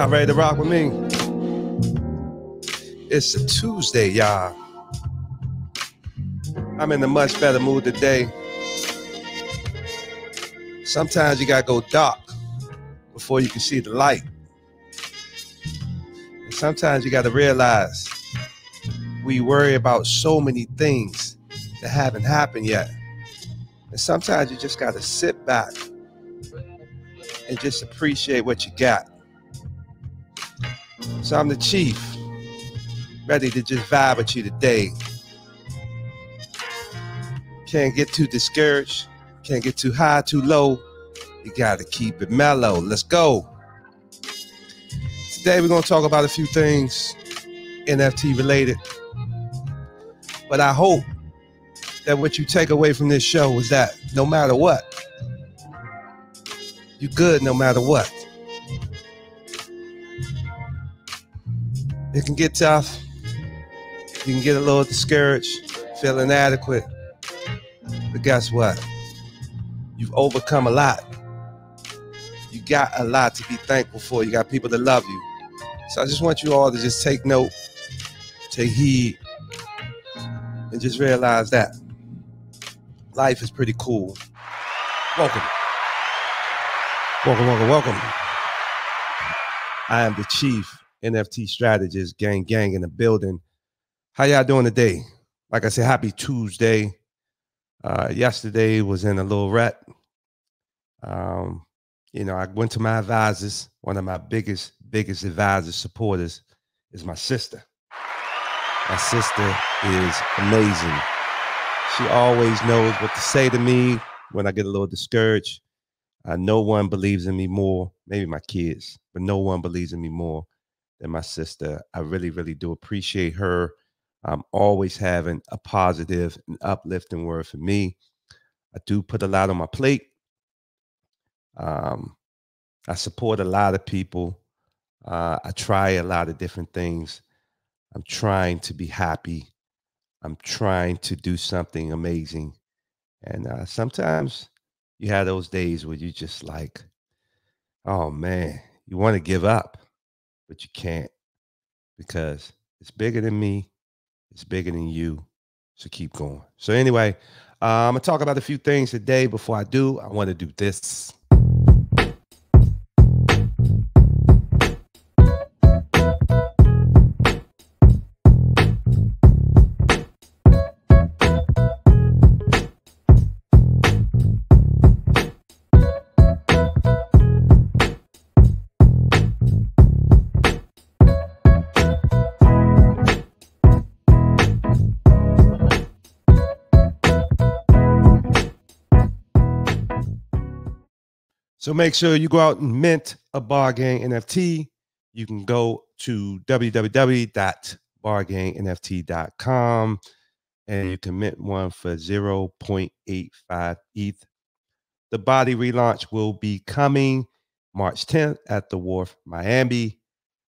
Y'all ready to rock with me? It's a Tuesday, y'all. I'm in a much better mood today. Sometimes you gotta go dark before you can see the light. And sometimes you gotta realize we worry about so many things that haven't happened yet. And sometimes you just gotta sit back and just appreciate what you got. So I'm the Chief, ready to just vibe with you today. Can't get too discouraged, can't get too high, too low. You gotta keep it mellow. Let's go. Today we're gonna talk about a few things NFT related. But I hope that what you take away from this show is that no matter what, you're good no matter what. It can get tough. You can get a little discouraged, feel inadequate. But guess what? You've overcome a lot. You got a lot to be thankful for. You got people that love you. So I just want you all to just take note, take heed, and just realize that life is pretty cool. Welcome. Welcome, welcome, welcome. I am the Chief NFT Strategist, gang in the building. How y'all doing today? Like I said, happy Tuesday. Yesterday was in a little rut. I went to my advisors. One of my biggest advisors, supporters is my sister. My sister is amazing. She always knows what to say to me when I get a little discouraged. No one believes in me more, maybe my kids, but no one believes in me more than my sister. I really, really do appreciate her. I'm always having a positive and uplifting word for me. I do put a lot on my plate. I support a lot of people. I try a lot of different things. I'm trying to be happy. I'm trying to do something amazing. And sometimes you have those days where you just like, oh man, you want to give up, but you can't because it's bigger than me. It's bigger than you. So keep going. So anyway, I'm going to talk about a few things today. Before I do, I want to do this. So make sure you go out and mint a Bar Gang NFT. You can go to www.bargangnft.com and you can mint one for 0.85 ETH. The BOTYDay relaunch will be coming March 10th at the Wharf, Miami.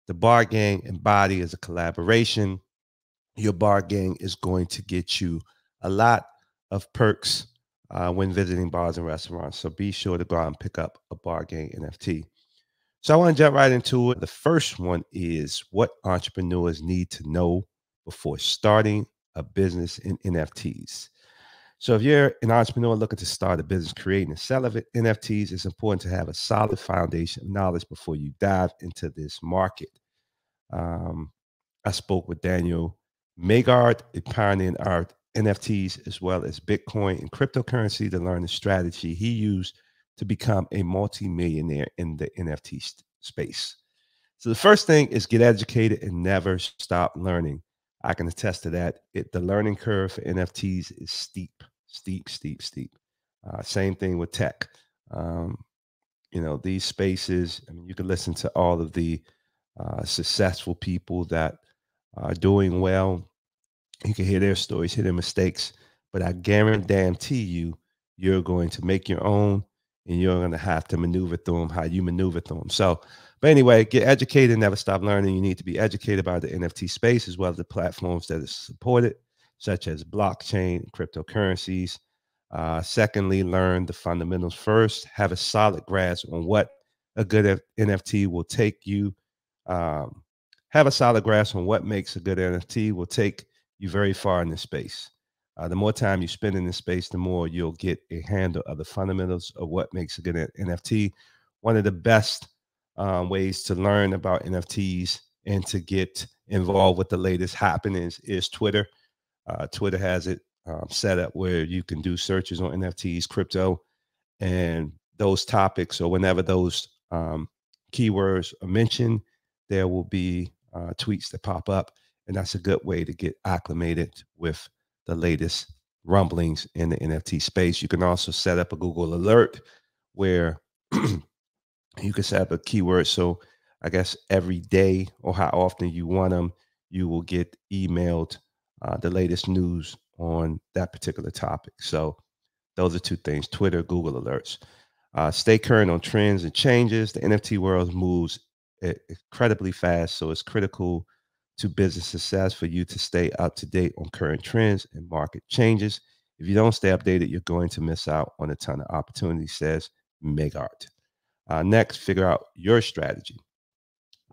The Bar Gang and BOTYDay is a collaboration. Your Bar Gang is going to get you a lot of perks when visiting bars and restaurants. So be sure to go out and pick up a Bar Gang NFT. So I want to jump right into it. The first one is what entrepreneurs need to know before starting a business in NFTs. So if you're an entrepreneur looking to start a business creating and selling NFTs, it's important to have a solid foundation of knowledge before you dive into this market. I spoke with Daniel Magard, a pioneer in art NFTs as well as Bitcoin and cryptocurrency to learn the strategy he used to become a multi-millionaire in the NFT space. So the first thing is get educated and never stop learning. I can attest to that. The learning curve for NFTs is steep. Same thing with tech. These spaces, you can listen to all of the successful people that are doing well. You can hear their stories, hear their mistakes, but I guarantee you, you're going to make your own and you're going to have to maneuver through them how you maneuver through them. So, but anyway, get educated, never stop learning. You need to be educated about the NFT space as well as the platforms that is supported, such as blockchain and cryptocurrencies. Secondly, learn the fundamentals first. Have a solid grasp on what a good NFT will take you Um, have a solid grasp on what makes a good NFT will take you very far in this space. The more time you spend in this space, the more you'll get a handle of the fundamentals of what makes a good NFT. One of the best ways to learn about NFTs and to get involved with the latest happenings is Twitter. Twitter has it set up where you can do searches on NFTs, crypto, and those topics, or whenever those keywords are mentioned, there will be tweets that pop up, and that's a good way to get acclimated with the latest rumblings in the NFT space. You can also set up a Google alert where you can set up a keyword. So I guess every day or how often you want them, you will get emailed the latest news on that particular topic. So those are two things: Twitter, Google alerts. Stay current on trends and changes. The NFT world moves incredibly fast, so it's critical to business success for you to stay up to date on current trends and market changes. If you don't stay updated, you're going to miss out on a ton of opportunities, says Megart. Next, figure out your strategy.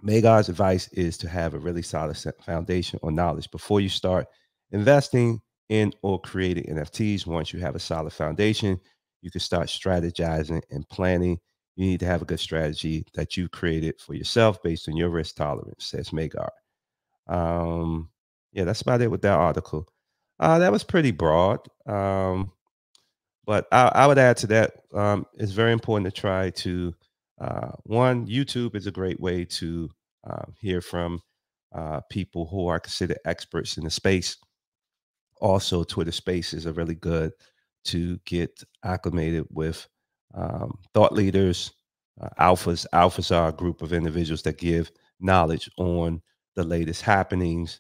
Magar's advice is to have a really solid foundation or knowledge before you start investing in or creating NFTs. Once you have a solid foundation, you can start strategizing and planning. You need to have a good strategy that you created for yourself based on your risk tolerance, says Magar. Yeah, that's about it with that article. That was pretty broad. But I would add to that, it's very important to try to, one, YouTube is a great way to hear from people who are considered experts in the space. Also, Twitter Spaces are really good to get acclimated with thought leaders, alphas. Alphas are a group of individuals that give knowledge on the latest happenings.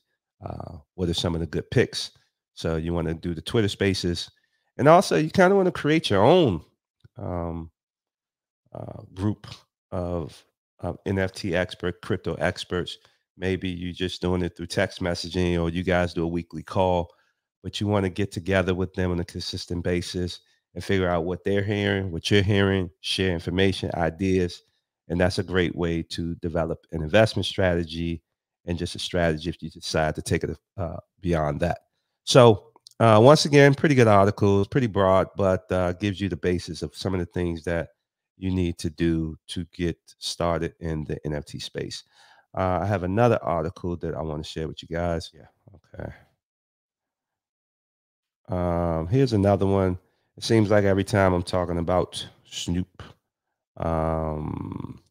What are some of the good picks? So you want to do the Twitter Spaces, and also you kind of want to create your own um, group of NFT expert, crypto experts. Maybe you're just doing it through text messaging, or you guys do a weekly call, but you want to get together with them on a consistent basis and figure out what they're hearing, what you're hearing, share information, ideas. And that's a great way to develop an investment strategy and just a strategy if you decide to take it beyond that. So, once again, pretty good article. It's pretty broad, but gives you the basis of some of the things that you need to do to get started in the NFT space. I have another article that I want to share with you guys. Yeah. Okay. Here's another one. It seems like every time I'm talking about Snoop, um,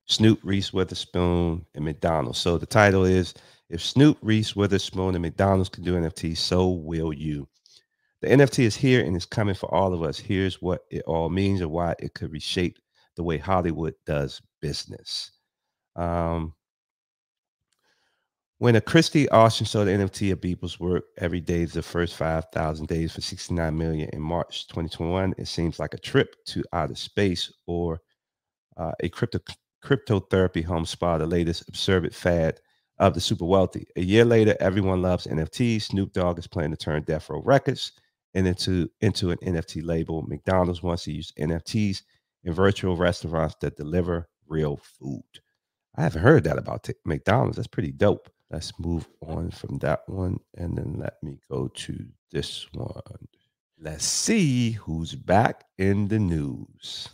Snoop, Reese Witherspoon, and McDonald's. So the title is "If Snoop, Reese Witherspoon, and McDonald's can do NFT, so will you." The NFT is here and it's coming for all of us. Here's what it all means and why it could reshape the way Hollywood does business. Um, when a Christie auction sold the NFT of Beeple's work every day is the first 5,000 days for 69 million in March 2021, it seems like a trip to outer space or a cryptotherapy home spa, the latest absurd fad of the super wealthy. A year later, everyone loves NFTs. Snoop Dogg is planning to turn Death Row Records into an NFT label. McDonald's wants to use NFTs in virtual restaurants that deliver real food. I haven't heard that about McDonald's. That's pretty dope. Let's move on from that one, and then let me go to this one. Let's see who's back in the news.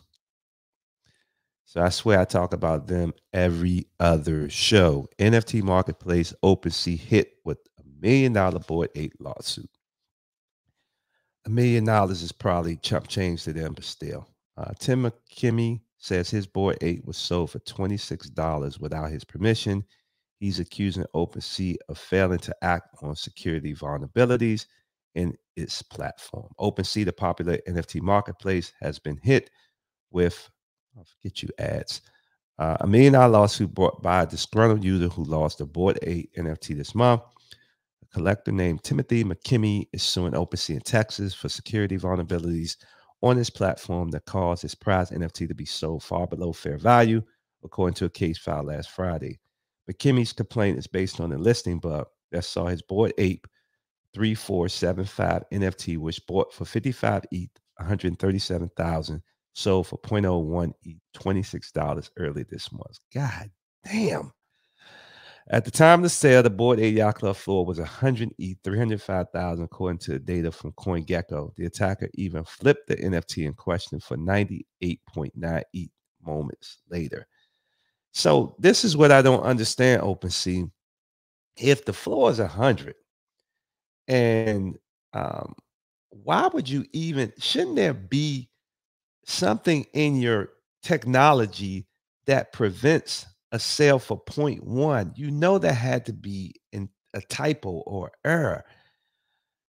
So I swear I talk about them every other show. NFT marketplace Opensea hit with $1 million Bored Ape lawsuit. $1 million is probably chump change to them, but still. Tim McKimmey says his Bored Ape was sold for $26 without his permission. He's accusing Opensea of failing to act on security vulnerabilities in its platform. Opensea, the popular NFT marketplace, has been hit with, I'll forget you ads, $1 million lawsuit brought by a disgruntled user who lost a Bored Ape NFT this month. A collector named Timothy McKimmey is suing Opensea in Texas for security vulnerabilities on his platform that caused his prize NFT to be sold far below fair value, according to a case filed last Friday. McKimmey's complaint is based on a listing bug that saw his Bored Ape 3475 NFT, which bought for 55 ETH, 137,000, sold for 0.01 ETH, $26 early this month. God damn. At the time of the sale, the Bored Ape Yacht Club floor was 100 ETH, 305,000, according to data from CoinGecko. The attacker even flipped the NFT in question for 98.9 ETH moments later. So this is what I don't understand, OpenSea. If the floor is 100, and why would you even? Shouldn't there be something in your technology that prevents a sale for point one? You know that had to be in a typo or error.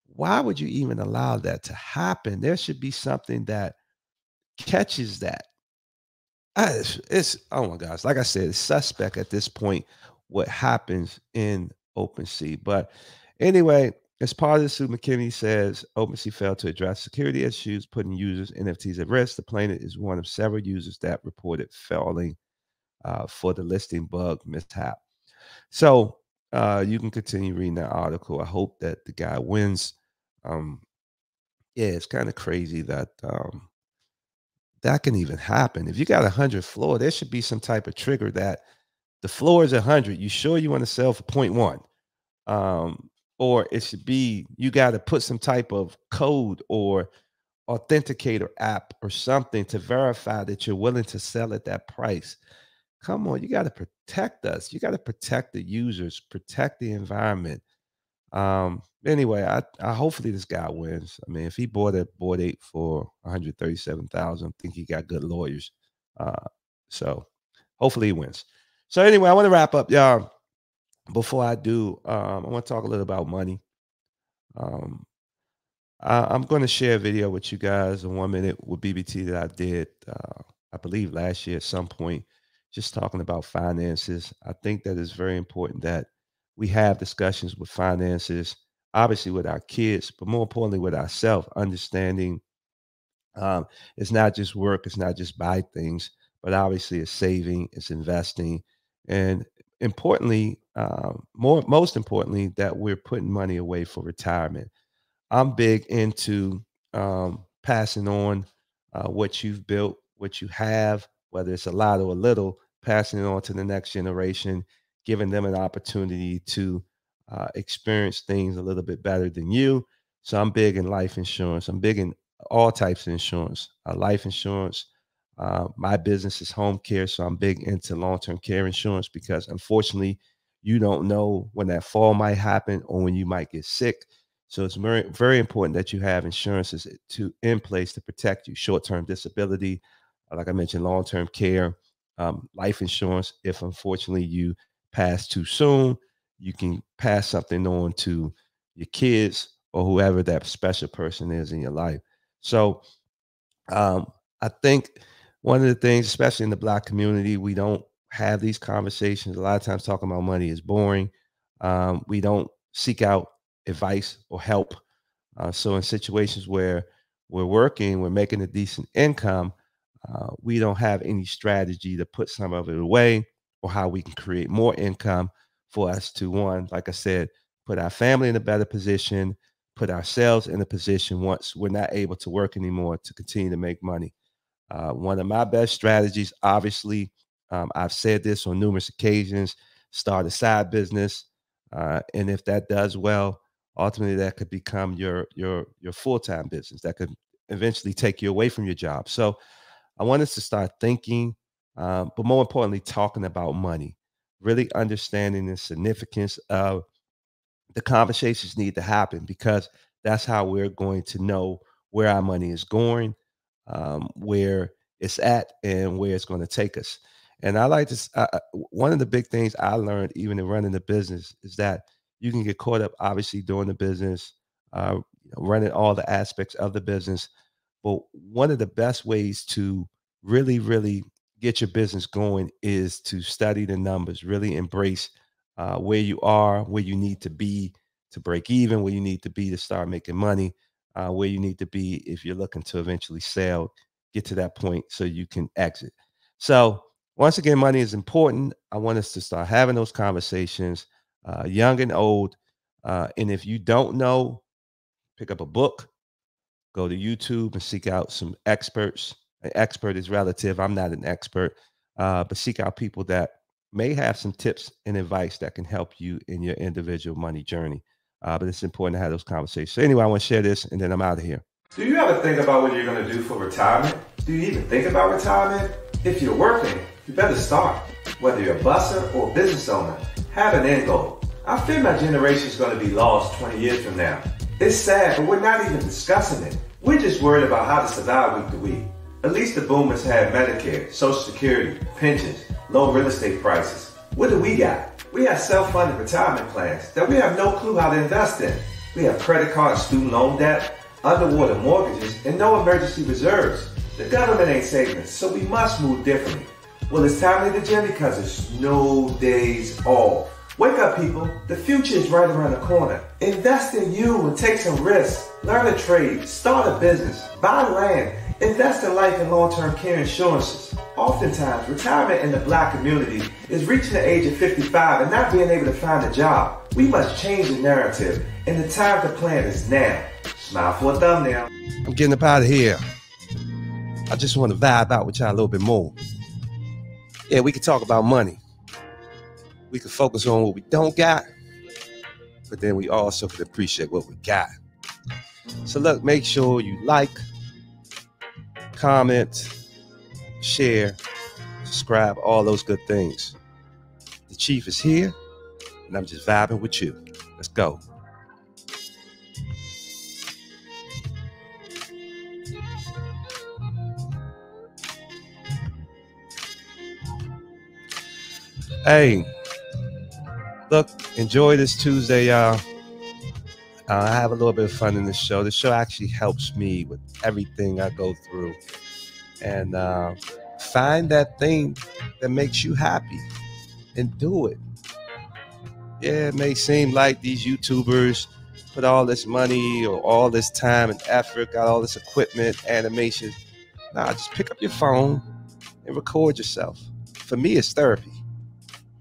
Why would you even allow that to happen? There should be something that catches that. It's oh my gosh, like I said, it's suspect at this point what happens in OpenSea. But anyway, as part of the suit, McKinney says OpenSea failed to address security issues, putting users' NFTs at risk. The plaintiff is one of several users that reported falling for the listing bug mishap. So you can continue reading that article. I hope that the guy wins. Um, yeah, it's kind of crazy that that can even happen. If you got 100 floor, there should be some type of trigger that the floor is 100. You sure you want to sell for point one? Or it should be you got to put some type of code or authenticator app or something to verify that you're willing to sell at that price. Come on, you got to protect us. You got to protect the users, protect the environment. Anyway, I hopefully this guy wins. I mean, if he bought a Bored Ape for 137,000, I think he got good lawyers. So hopefully he wins. So anyway, I want to wrap up, y'all. Before I do, I want to talk a little about money. Um, I'm going to share a video with you guys in 1 minute with BBT that I did, I believe last year at some point, just talking about finances. I think that it's very important that we have discussions with finances, obviously with our kids, but more importantly with ourselves, understanding it's not just work, it's not just buy things, but obviously it's saving, it's investing, and importantly, most importantly, that we're putting money away for retirement. I'm big into passing on what you've built, what you have, whether it's a lot or a little, passing it on to the next generation, giving them an opportunity to experience things a little bit better than you. So I'm big in life insurance. I'm big in all types of insurance, life insurance. My business is home care, so I'm big into long-term care insurance because unfortunately, you don't know when that fall might happen or when you might get sick. So it's very, very important that you have insurances to in place to protect you. Short-term disability, like I mentioned, long-term care, life insurance. If unfortunately you pass too soon, you can pass something on to your kids or whoever that special person is in your life. So I think one of the things, especially in the Black community, we don't have these conversations. A lot of times, talking about money is boring. We don't seek out advice or help. So, in situations where we're working, we're making a decent income, we don't have any strategy to put some of it away or how we can create more income for us to, one, like I said, put our family in a better position, put ourselves in a position once we're not able to work anymore to continue to make money. One of my best strategies, obviously, I've said this on numerous occasions, start a side business. And if that does well, ultimately that could become your full-time business. That could eventually take you away from your job. So I want us to start thinking, but more importantly, talking about money, really understanding the significance of the conversations need to happen because that's how we're going to know where our money is going, where it's at, and where it's going to take us. And I like this. One of the big things I learned, even in running the business, is that you can get caught up, obviously, doing the business, running all the aspects of the business. But one of the best ways to really, really get your business going is to study the numbers, really embrace where you are, where you need to be to break even, where you need to be to start making money, where you need to be if you're looking to eventually sell, get to that point so you can exit. So, once again, money is important. I want us to start having those conversations, young and old. And if you don't know, pick up a book, go to YouTube and seek out some experts. An expert is relative. I'm not an expert, but seek out people that may have some tips and advice that can help you in your individual money journey. But it's important to have those conversations. So anyway, I want to share this and then I'm out of here. Do you ever think about what you're going to do for retirement? Do you even think about retirement? If you're working, you better start. Whether you're a busser or a business owner, have an end goal. I fear my generation is going to be lost 20 years from now. It's sad, but we're not even discussing it. We're just worried about how to survive week to week. At least the boomers had Medicare, Social Security, pensions, low real estate prices. What do we got? We have self-funded retirement plans that we have no clue how to invest in. We have credit card and student loan debt, underwater mortgages, and no emergency reserves. The government ain't saving us, so we must move differently. Well, it's time to hit the gym because there's no days off. Wake up, people. The future is right around the corner. Invest in you and take some risks. Learn a trade, start a business, buy land, invest in life and long-term care insurances. Oftentimes, retirement in the Black community is reaching the age of 55 and not being able to find a job. We must change the narrative, and the time to plan is now. Smile for a thumbnail. I'm getting up out of here. I just want to vibe out with y'all a little bit more. Yeah, we can talk about money. We can focus on what we don't got, but then we also can appreciate what we got. So look, make sure you like, comment, share, subscribe, all those good things. The Chief is here, and I'm just vibing with you. Let's go. Hey, look, enjoy this Tuesday, y'all. I have a little bit of fun in this show. The show actually helps me with everything I go through. And find that thing that makes you happy and do it. Yeah, it may seem like these YouTubers put all this money or all this time and effort, got all this equipment, animation. Nah, just pick up your phone and record yourself. For me, it's therapy.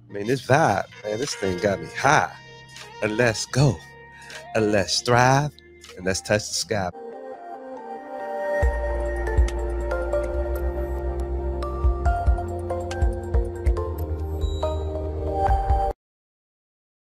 I mean, this vibe, man, this thing got me high. And let's go. And let's thrive. And let's touch the sky.